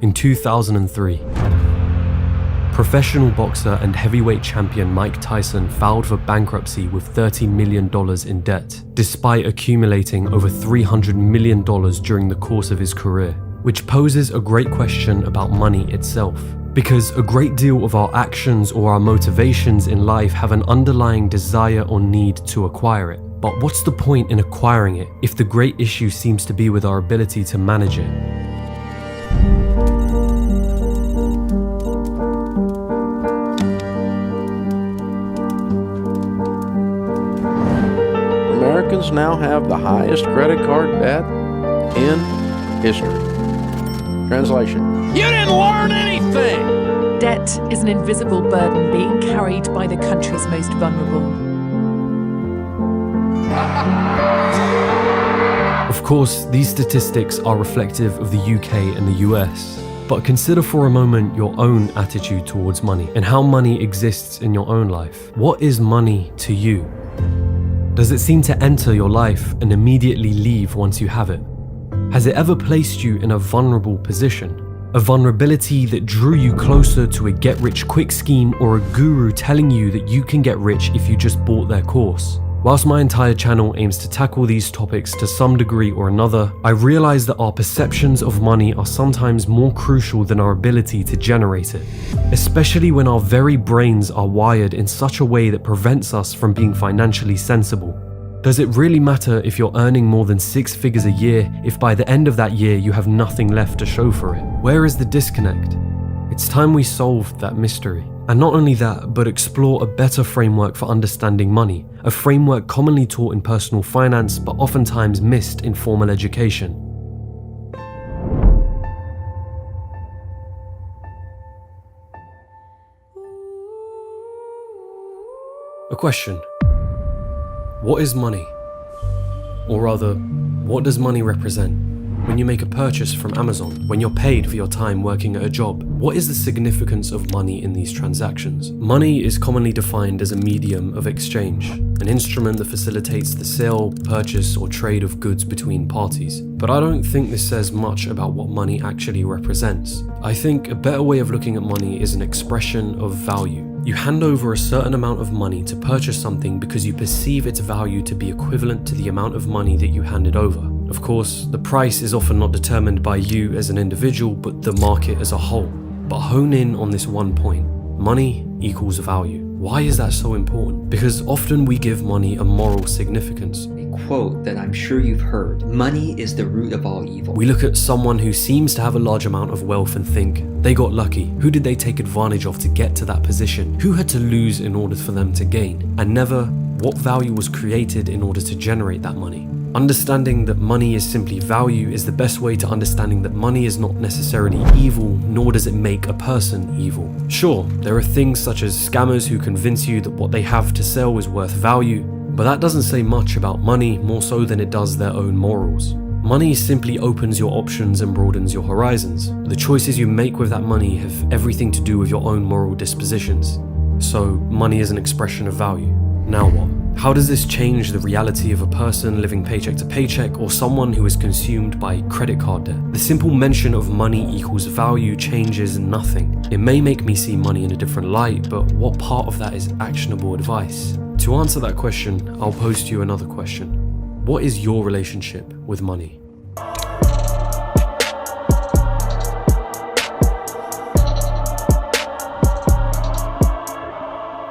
In 2003, professional boxer and heavyweight champion Mike Tyson filed for bankruptcy with $30 million in debt, despite accumulating over $300 million during the course of his career, which poses a great question about money itself. Because a great deal of our actions or our motivations in life have an underlying desire or need to acquire it. But what's the point in acquiring it if the great issue seems to be with our ability to manage it? Americans now have the highest credit card debt in history. Translation: you didn't learn anything! Debt is an invisible burden being carried by the country's most vulnerable. Of course, these statistics are reflective of the UK and the US, but consider for a moment your own attitude towards money and how money exists in your own life. What is money to you? Does it seem to enter your life and immediately leave once you have it? Has it ever placed you in a vulnerable position? A vulnerability that drew you closer to a get-rich-quick scheme or a guru telling you that you can get rich if you just bought their course? Whilst my entire channel aims to tackle these topics to some degree or another, I realize that our perceptions of money are sometimes more crucial than our ability to generate it, especially when our very brains are wired in such a way that prevents us from being financially sensible. Does it really matter if you're earning more than 6 figures a year if by the end of that year you have nothing left to show for it? Where is the disconnect? It's time we solved that mystery. And not only that, but explore a better framework for understanding money, a framework commonly taught in personal finance but oftentimes missed in formal education. A question. What is money? Or rather, what does money represent? When you make a purchase from Amazon, when you're paid for your time working at a job, what is the significance of money in these transactions? Money is commonly defined as a medium of exchange, an instrument that facilitates the sale, purchase, or trade of goods between parties. But I don't think this says much about what money actually represents. I think a better way of looking at money is an expression of value. You hand over a certain amount of money to purchase something because you perceive its value to be equivalent to the amount of money that you handed over. Of course, the price is often not determined by you as an individual, but the market as a whole. But hone in on this one point. Money equals value. Why is that so important? Because often we give money a moral significance. A quote that I'm sure you've heard: money is the root of all evil. We look at someone who seems to have a large amount of wealth and think, they got lucky. Who did they take advantage of to get to that position? Who had to lose in order for them to gain? And never, what value was created in order to generate that money? Understanding that money is simply value is the best way to understanding that money is not necessarily evil, nor does it make a person evil. Sure, there are things such as scammers who convince you that what they have to sell is worth value, but that doesn't say much about money more so than it does their own morals. Money simply opens your options and broadens your horizons. The choices you make with that money have everything to do with your own moral dispositions. So, money is an expression of value. Now what? How does this change the reality of a person living paycheck to paycheck or someone who is consumed by credit card debt? The simple mention of money equals value changes nothing. It may make me see money in a different light, but what part of that is actionable advice? To answer that question, I'll pose to you another question. What is your relationship with money?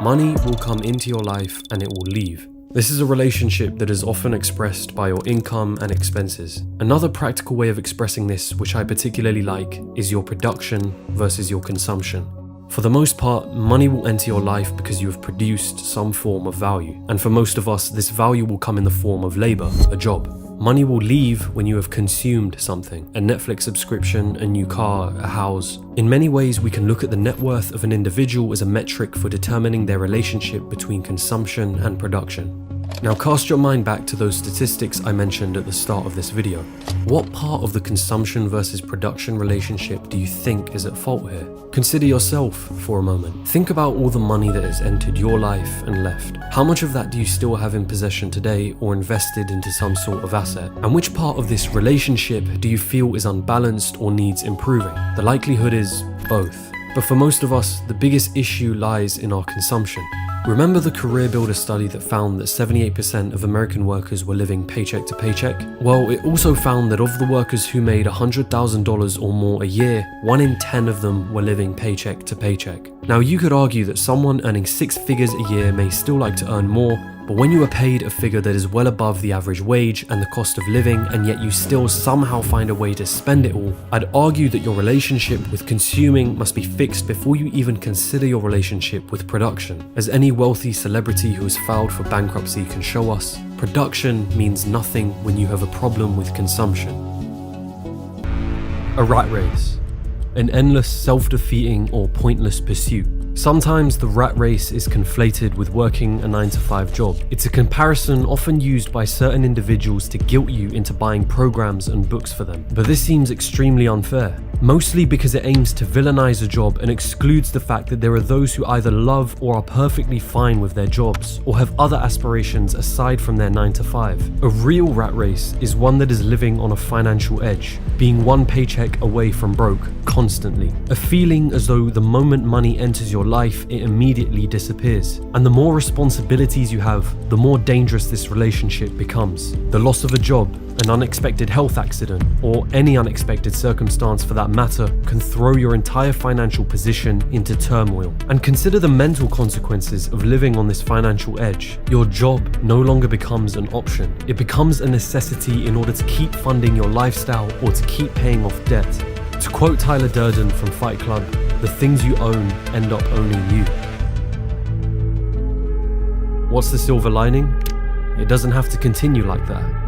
Money will come into your life and it will leave. This is a relationship that is often expressed by your income and expenses. Another practical way of expressing this, which I particularly like, is your production versus your consumption. For the most part, money will enter your life because you have produced some form of value. And for most of us, this value will come in the form of labor, a job. Money will leave when you have consumed something, a Netflix subscription, a new car, a house. In many ways, we can look at the net worth of an individual as a metric for determining their relationship between consumption and production. Now cast your mind back to those statistics I mentioned at the start of this video. What part of the consumption versus production relationship do you think is at fault here? Consider yourself for a moment. Think about all the money that has entered your life and left. How much of that do you still have in possession today or invested into some sort of asset? And which part of this relationship do you feel is unbalanced or needs improving? The likelihood is both. But for most of us, the biggest issue lies in our consumption. Remember the Career Builder study that found that 78% of American workers were living paycheck to paycheck? Well, it also found that of the workers who made $100,000 or more a year, 1 in 10 of them were living paycheck to paycheck. Now you could argue that someone earning 6 figures a year may still like to earn more, but when you are paid a figure that is well above the average wage and the cost of living, and yet you still somehow find a way to spend it all, I'd argue that your relationship with consuming must be fixed before you even consider your relationship with production. As any wealthy celebrity who has filed for bankruptcy can show us, production means nothing when you have a problem with consumption. A rat race. An endless, self-defeating or pointless pursuit. Sometimes the rat race is conflated with working a 9-to-5 job. It's a comparison often used by certain individuals to guilt you into buying programs and books for them. But this seems extremely unfair, mostly because it aims to villainize a job and excludes the fact that there are those who either love or are perfectly fine with their jobs, or have other aspirations aside from their 9-to-5. A real rat race is one that is living on a financial edge, being one paycheck away from broke constantly. A feeling as though the moment money enters your life, it immediately disappears. And the more responsibilities you have, the more dangerous this relationship becomes. The loss of a job, an unexpected health accident, or any unexpected circumstance for that matter can throw your entire financial position into turmoil. And consider the mental consequences of living on this financial edge. Your job no longer becomes an option. It becomes a necessity in order to keep funding your lifestyle or to keep paying off debt. To quote Tyler Durden from Fight Club, the things you own end up owning you. What's the silver lining? It doesn't have to continue like that.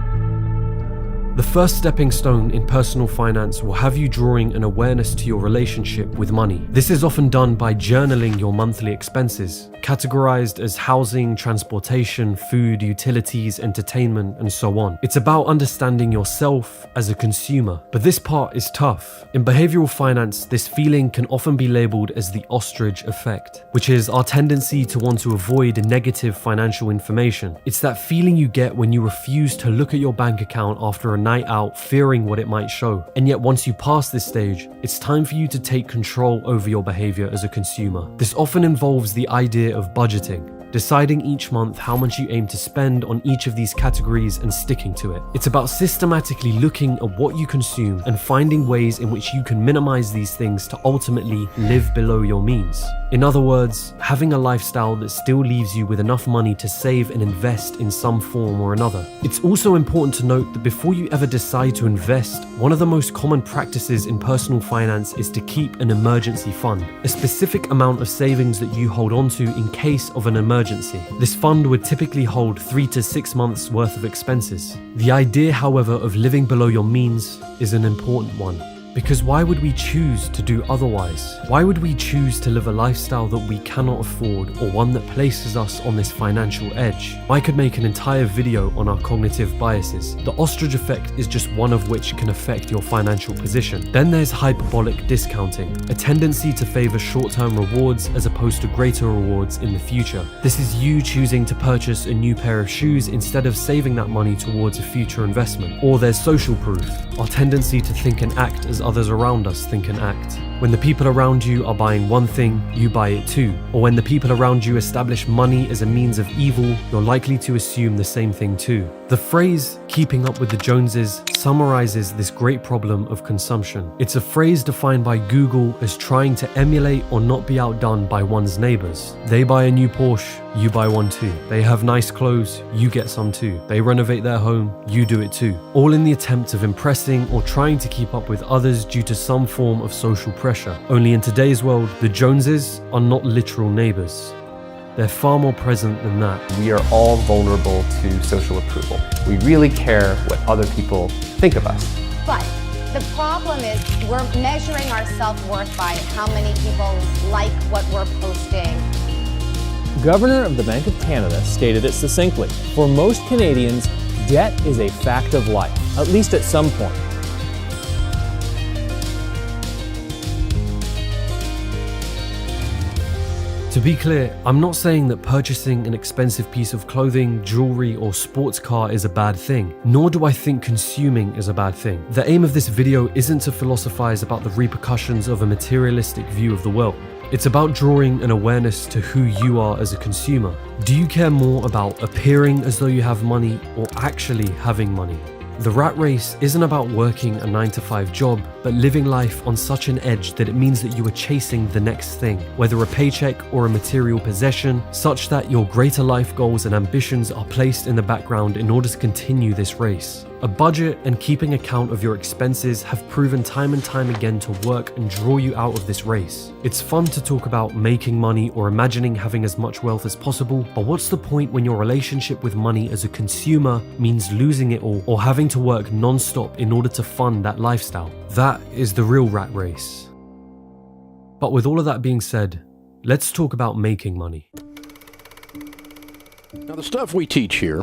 The first stepping stone in personal finance will have you drawing an awareness to your relationship with money. This is often done by journaling your monthly expenses, categorized as housing, transportation, food, utilities, entertainment, and so on. It's about understanding yourself as a consumer. But this part is tough. In behavioral finance, this feeling can often be labeled as the ostrich effect, which is our tendency to want to avoid negative financial information. It's that feeling you get when you refuse to look at your bank account after a night out, fearing what it might show. And yet once you pass this stage, it's time for you to take control over your behavior as a consumer. This often involves the idea of budgeting, deciding each month how much you aim to spend on each of these categories and sticking to it. It's about systematically looking at what you consume and finding ways in which you can minimize these things to ultimately live below your means. In other words, having a lifestyle that still leaves you with enough money to save and invest in some form or another. It's also important to note that before you ever decide to invest, one of the most common practices in personal finance is to keep an emergency fund, a specific amount of savings that you hold onto in case of an emergency. This fund would typically hold 3 to 6 months worth of expenses. The idea, however, of living below your means is an important one. Because why would we choose to do otherwise? Why would we choose to live a lifestyle that we cannot afford, or one that places us on this financial edge? I could make an entire video on our cognitive biases. The ostrich effect is just one of which can affect your financial position. Then there's hyperbolic discounting, a tendency to favor short-term rewards as opposed to greater rewards in the future. This is you choosing to purchase a new pair of shoes instead of saving that money towards a future investment. Or there's social proof, our tendency to think and act as others around us think and act. When the people around you are buying one thing, you buy it too. Or when the people around you establish money as a means of evil, you're likely to assume the same thing too. The phrase, keeping up with the Joneses, summarizes this great problem of consumption. It's a phrase defined by Google as trying to emulate or not be outdone by one's neighbors. They buy a new Porsche, you buy one too. They have nice clothes, you get some too. They renovate their home, you do it too. All in the attempt of impressing or trying to keep up with others due to some form of social pressure. Only in today's world, the Joneses are not literal neighbors. They're far more present than that. We are all vulnerable to social approval. We really care what other people think of us. But the problem is we're measuring our self-worth by how many people like what we're posting. Governor of the Bank of Canada stated it succinctly: for most Canadians, debt is a fact of life, at least at some point. To be clear, I'm not saying that purchasing an expensive piece of clothing, jewelry, or sports car is a bad thing, nor do I think consuming is a bad thing. The aim of this video isn't to philosophize about the repercussions of a materialistic view of the world. It's about drawing an awareness to who you are as a consumer. Do you care more about appearing as though you have money or actually having money? The rat race isn't about working a 9-to-5 job, but living life on such an edge that it means that you are chasing the next thing, whether a paycheck or a material possession, such that your greater life goals and ambitions are placed in the background in order to continue this race. A budget and keeping account of your expenses have proven time and time again to work and draw you out of this race. It's fun to talk about making money or imagining having as much wealth as possible, but what's the point when your relationship with money as a consumer means losing it all or having to work non-stop in order to fund that lifestyle? That is the real rat race. But with all of that being said, let's talk about making money. Now, the stuff we teach here